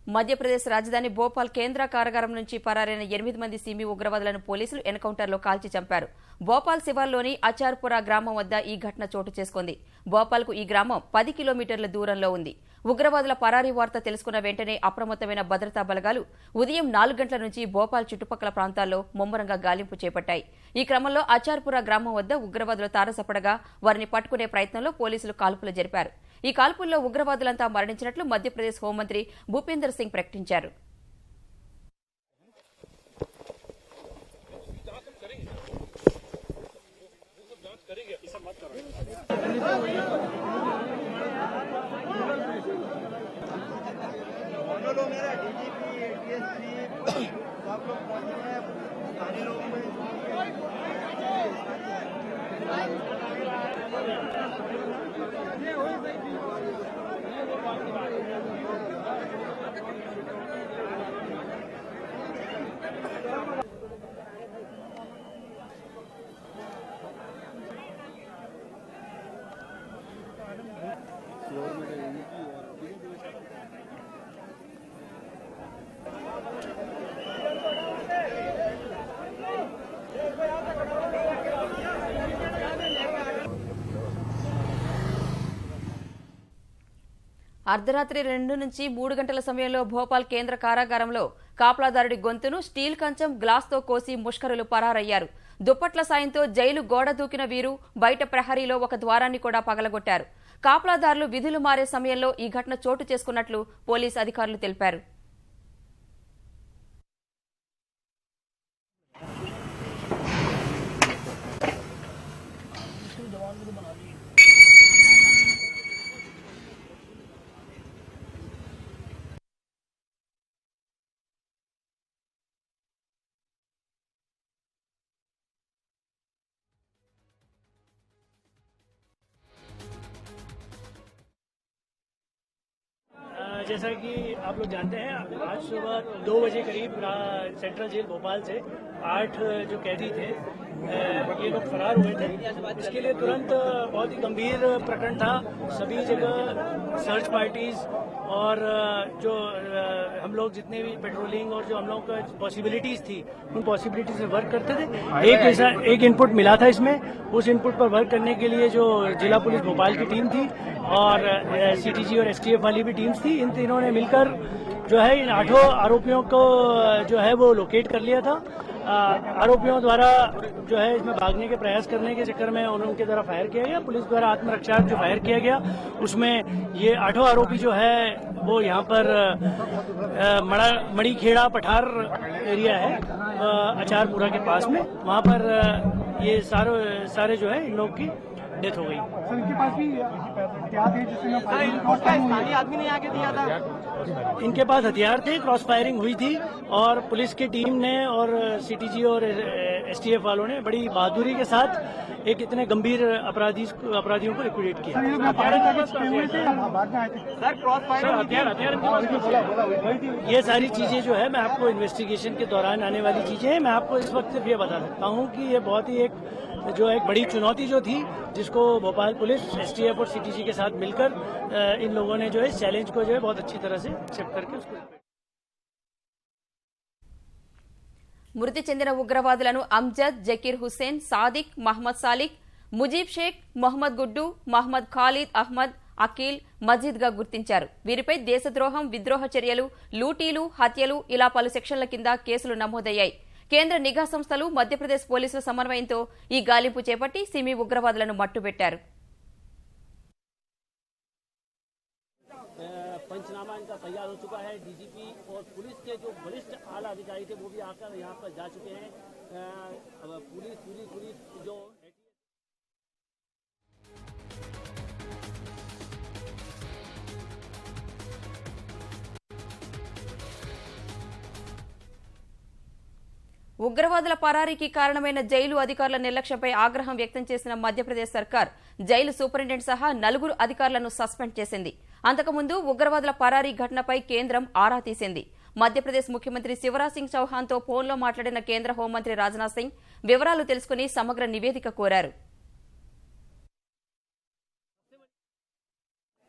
మధ్యప్రదేశ్ రాజధాని భోపాల్ కేంద్ర కారాగారం నుంచి పరారైన 8 మంది సిమి ఉగ్రవాదులను పోలీసులు ఎన్కౌంటర్లో కాల్చి చంపారు. భోపాల్ శివార్లోని అచార్పురా గ్రామం వద్ద ఈ ఘటన చోటు చేసుకుంది. భోపాల్కు ఈ గ్రామం 10 కిలోమీటర్ల దూరంలో ఉంది. ఉగ్రవాదుల పరారీ వార్త తెలుసుకున్న వెంటనే అప్రమత్తమైన భద్రతా బలగాలు ఉదయం 4 గంటల నుంచి భోపాల్ చుట్టుపక్కల ప్రాంతాల్లో ముమ్మరంగా గాలింపు చేపట్టాయి. ఈ క్రమంలో అచార్పురా గ్రామం వద్ద ఉగ్రవాదులు తారసపడగా వారిని పట్టుకునే ప్రయత్నంలో పోలీసులు కాల్పులు జరిపారు. ఈ కాల్పుల్లో ఉగ్రవాదులంతా మరణించినట్లు మధ్యప్రదేశ్ హోంమంత్రి భూపేందర్ సింగ్ ప్రకటించారు. అర్ధరాత్రి 2 నుంచి 3 గంటల సమయంలో భోపాల్ కేంద్ర కారాగారంలో కాపలాదారుడి గొంతును స్టీల్ కంచం గ్లాస్తో కోసి ముష్కరులు పరారయ్యారు. దుప్పట్ల సాయంతో జైలు గోడ దూకిన వీరు బయట ప్రహరీలో ఒక ద్వారాన్ని కూడా పగలగొట్టారు. కాపలాదారులు విధులు మారే సమయంలో ఈ ఘటన చోటు చేసుకున్నట్లు పోలీసు అధికారులు తెలిపారు. जैसा कि आप लोग जानते हैं, आज सुबह 2 बजे करीब सेंट्रल जेल भोपाल से 8 जो कैदी थे ये लोग फरार हुए थे। इसके लिए तुरंत बहुत ही गंभीर प्रकरण था। सभी जगह सर्च पार्टीज और जो हम लोग जितने भी पेट्रोलिंग और जो हम लोग का पॉसिबिलिटीज थी उन पॉसिबिलिटीज से वर्क करते थे। एक इनपुट मिला था इसमें, उस इनपुट पर वर्क करने के लिए जो जिला पुलिस भोपाल की टीम थी और सीटीजी और एसटीएफ वाली भी टीम्स थी, इन तीनों ने मिलकर जो है इन 8 आरोपियों को जो है वो लोकेट कर लिया था। आरोपियों द्वारा जो है इसमें भागने के प्रयास करने के चक्कर में उनके द्वारा फायर किया गया। पुलिस द्वारा आत्मरक्षा जो फायर किया गया उसमें ये 8 आरोपी जो है वो यहाँ पर मड़ीखेड़ा पठार एरिया है अचारपुरा के पास में, वहाँ पर ये सारे जो है इन लोग की डेथ हो गई। सर इनके पास भी हथियार थे जिसमें स्थानीय आदमी ने आके दिया था। इनके पास हथियार थे, क्रॉस फायरिंग हुई थी और पुलिस की टीम ने और सीटीजी और एसटीएफ वालों ने बड़ी बहादुरी के साथ एक इतने गंभीर अपराधियों को लिक्विडेट किया। ये सारी चीजें जो है मैं आपको इन्वेस्टिगेशन के दौरान आने वाली चीजें हैं। मैं आपको इस वक्त सिर्फ ये बता सकता हूँ कि ये बहुत ही एक बड़ी चुनौती जो थी जिसको भोपाल पुलिस एसटीएफ और सीटीजी के साथ मिलकर इन लोगों ने जो है चैलेंज को जो है बहुत अच्छी तरह से एक्सेप्ट करके उसको మృతి చెందిన ఉగ్రవాదులను అమ్జద్, జకీర్ హుస్సేన్, సాదిక్, మహ్మద్ సాలిక్, ముజీబ్ షేక్, మొహమ్మద్ గుడ్డు, మహ్మద్ ఖాలిద్ అహ్మద్, అకీల్, మజీద్ గా గుర్తించారు. వీరిపై దేశద్రోహం, విద్రోహ చర్యలు, లూటీలు, హత్యలు ఇలా పలు సెక్షన్ల కింద కేసులు నమోదయ్యాయి. కేంద్ర నిఘా సంస్థలు, మధ్యప్రదేశ్ పోలీసుల సమన్వయంతో ఈ గాలింపు చేపట్టి సిమి ఉగ్రవాదులను మట్టుబెట్టారు. पंचनामा इनका तैयार हो चुका है। डीजीपी और पुलिस के जो वरिष्ठ आला अधिकारी थे वो भी आकर यहाँ पर जा चुके हैं। पुलिस जो ఉగ్రవాదుల పరారీకి కారణమైన జైలు అధికారుల నిర్లక్ష్యంపై ఆగ్రహం వ్యక్తం చేసిన మధ్యప్రదేశ్ సర్కార్ జైలు సూపరింటెండెంట్ సహా 4 అధికారులను సస్పెండ్ చేసింది. అంతకుముందు ఉగ్రవాదుల పరారీ ఘటనపై కేంద్రం ఆరా తీసింది. మధ్యప్రదేశ్ ముఖ్యమంత్రి శివరాజ్ సింగ్ చౌహాన్తో ఫోన్లో మాట్లాడిన కేంద్ర హోంమంత్రి రాజ్నాథ్ సింగ్ వివరాలు తెలుసుకుని సమగ్ర నివేదిక కోరారు.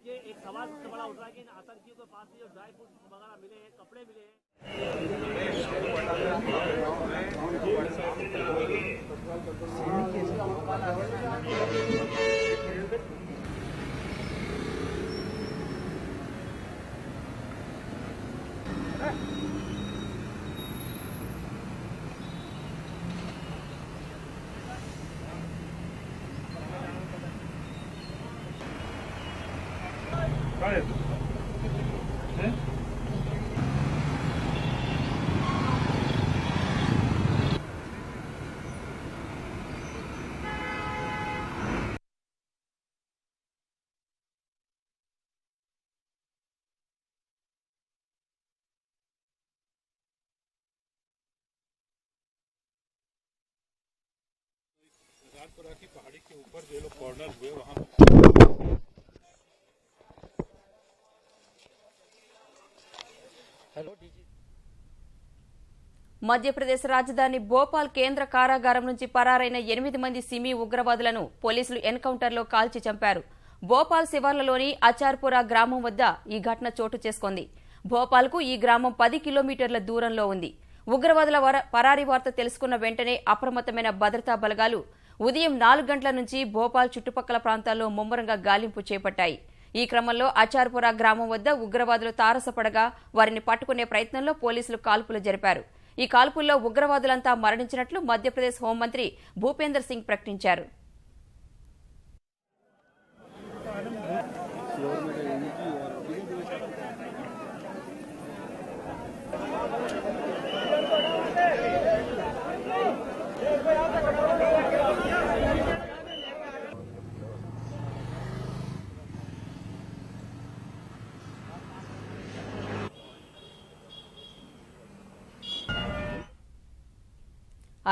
ये एक सवाल सबसे बड़ा उठ रहा है कि इन आतंकियों के पास जो ड्राई वगैरह मिले हैं, कपड़े मिले हैं। की पहाड़ी के ऊपर जो लोग कॉर्नर हुए वहाँ మధ్యప్రదేశ్ రాజధాని భోపాల్ కేంద్ర కారాగారం నుంచి పరారైన 8 మంది సిమీ ఉగ్రవాదులను పోలీసులు ఎన్కౌంటర్లో కాల్చి చంపారు. భోపాల్ శివార్లలోని అచార్పురా గ్రామం వద్ద ఈ ఘటన చోటు చేసుకుంది. భోపాల్కు ఈ గ్రామం 10 కిలోమీటర్ల దూరంలో ఉంది. ఉగ్రవాదుల పరారీ వార్త తెలుసుకున్న వెంటనే అప్రమత్తమైన భద్రతా బలగాలు ఉదయం 4 గంటల నుంచి భోపాల్ చుట్టుపక్కల ప్రాంతాల్లో ముమ్మరంగా గాలింపు చేపట్టాయి. ఈ క్రమంలో అచార్పురా గ్రామం వద్ద ఉగ్రవాదులు తారసపడగా వారిని పట్టుకునే ప్రయత్నంలో పోలీసులు కాల్పులు జరిపారు. ఈ కాల్పుల్లో ఉగ్రవాదులంతా మరణించినట్లు మధ్యప్రదేశ్ హోంమంత్రి భూపేందర్ సింగ్ ప్రకటించారు.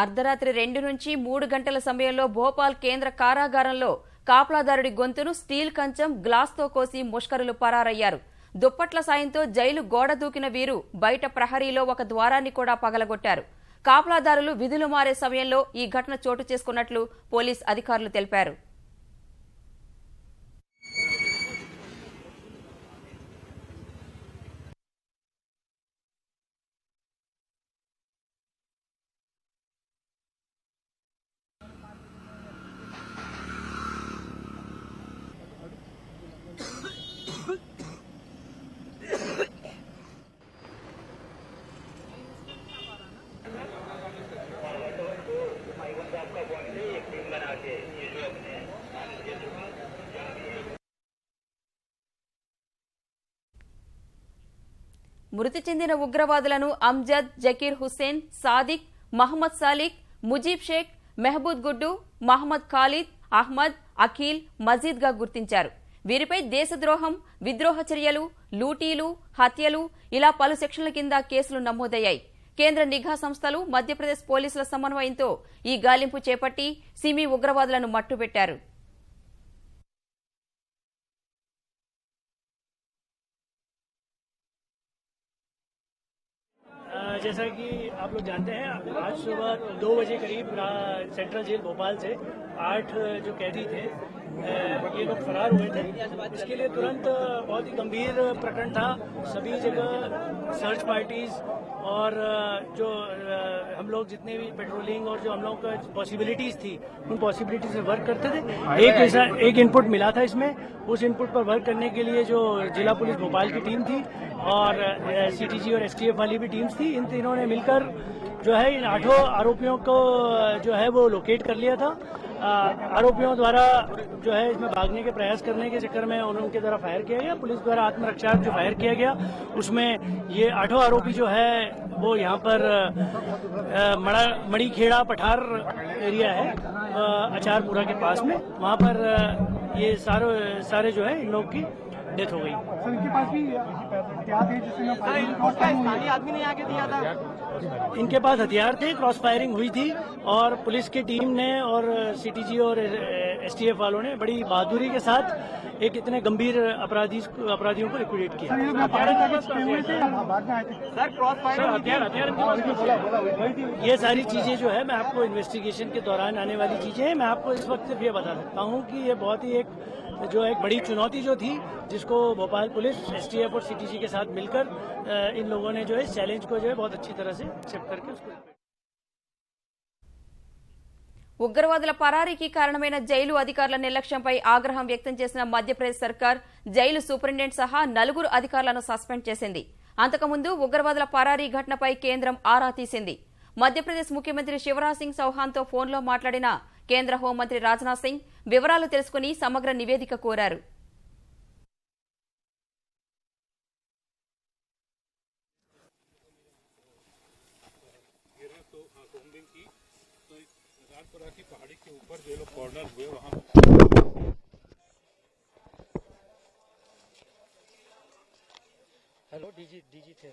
అర్ధరాత్రి 2 నుంచి 3 గంటల సమయంలో భోపాల్ కేంద్ర కారాగారంలో కాపలాదారుడి గొంతును స్టీల్ కంచం గ్లాస్తో కోసి ముష్కరులు పరారయ్యారు. దుప్పట్ల సాయంతో జైలు గోడ దూకిన వీరు బయట ప్రహరీలో ఒక ద్వారాన్ని కూడా పగలగొట్టారు. కాపలాదారులు విధులు మారే సమయంలో ఈ ఘటన చోటు చేసుకున్నట్లు పోలీస్ అధికారులు తెలిపారు. మృతి చెందిన ఉగ్రవాదులను అమ్జద్, జకీర్ హుస్సేన్, సాదిక్, మహమ్మద్ సాలిక్, ముజీబ్ షేక్, మెహబూద్ గుడ్డు, మహమ్మద్ ఖాలిద్, అహ్మద్, అఖీల్, మజీద్ గా గుర్తించారు. వీరిపై దేశద్రోహం, విద్రోహ చర్యలు, లూటీలు, హత్యలు ఇలా పలు సెక్షన్ల కింద కేసులు నమోదయ్యాయి. కేంద్ర నిఘా సంస్థలు, మధ్యప్రదేశ్ పోలీసుల సమన్వయంతో ఈ గాలింపు చేపట్టి సిమీ ఉగ్రవాదులను మట్టుపెట్టారు. जैसा कि आप लोग जानते हैं, आज सुबह 2 बजे करीब सेंट्रल जेल भोपाल से 8 जो कैदी थे ये लोग फरार हुए थे। इसके लिए तुरंत बहुत ही गंभीर प्रकरण था। सभी जगह सर्च पार्टीज और जो हम लोग जितने भी पेट्रोलिंग और जो हम लोग का पॉसिबिलिटीज थी उन पॉसिबिलिटीज से वर्क करते थे। एक इनपुट मिला था इसमें। उस इनपुट पर वर्क करने के लिए जो जिला पुलिस भोपाल की टीम थी और सीटीजी और एसटीएफ वाली भी टीम्स थी, इन तीनों ने मिलकर जो है इन 8 आरोपियों को जो है वो लोकेट कर लिया था। आरोपियों द्वारा जो है इसमें भागने के प्रयास करने के चक्कर में उनके द्वारा फायर किया गया। पुलिस द्वारा आत्मरक्षा जो फायर किया गया उसमें ये 8 आरोपी जो है वो यहाँ पर मड़ीखेड़ा पठार एरिया है अचारपुरा के पास में, वहाँ पर ये सारे जो है इन लोग की डेथ हो गई। सर, इनके पास भी हथियार थे जिसमें स्थानीय आदमी ने आके दिया था। इनके पास हथियार थे, क्रॉस फायरिंग हुई थी और पुलिस की टीम ने और सीटीजी और एसटीएफ वालों ने बड़ी बहादुरी के साथ एक इतने गंभीर अपराधियों को लिक्विडेट किया। सर, क्रॉस फायरिंग ये सारी चीजें जो है मैं आपको इन्वेस्टिगेशन के दौरान आने वाली चीजें हैं। मैं आपको इस वक्त सिर्फ ये बता सकता हूँ कि ये बहुत ही एक बड़ी चुनौती जो थी जिस जिसको भोपाल पुलिस, एसटीएफ और सीटीसी के साथ मिलकर इन लोगों ने जो है इस चैलेंज को जो है बहुत अच्छी तरह से एक्सेप्ट करके उसको ఉగ్రవాదుల పరారీకి కారణమైన జైలు అధికారుల నిర్లక్ష్యంపై ఆగ్రహం వ్యక్తం చేసిన మధ్యప్రదేశ్ సర్కార్ జైలు సూపరింటెండెంట్ సహా 4 అధికారులను సస్పెండ్ చేసింది. అంతకుముందు ఉగ్రవాదుల పరారీ ఘటనపై కేంద్రం ఆరా తీసింది. మధ్యప్రదేశ్ ముఖ్యమంత్రి శివరాజ్ సింగ్ చౌహాన్తో ఫోన్లో మాట్లాడిన కేంద్ర హోంమంత్రి రాజ్నాథ్ సింగ్ వివరాలు తెలుసుకుని సమగ్ర నివేదిక కోరారు. राजपुरा की पहाड़ी के ऊपर जो लोग कॉर्नर हुए वहाँ हेलो डीजी थे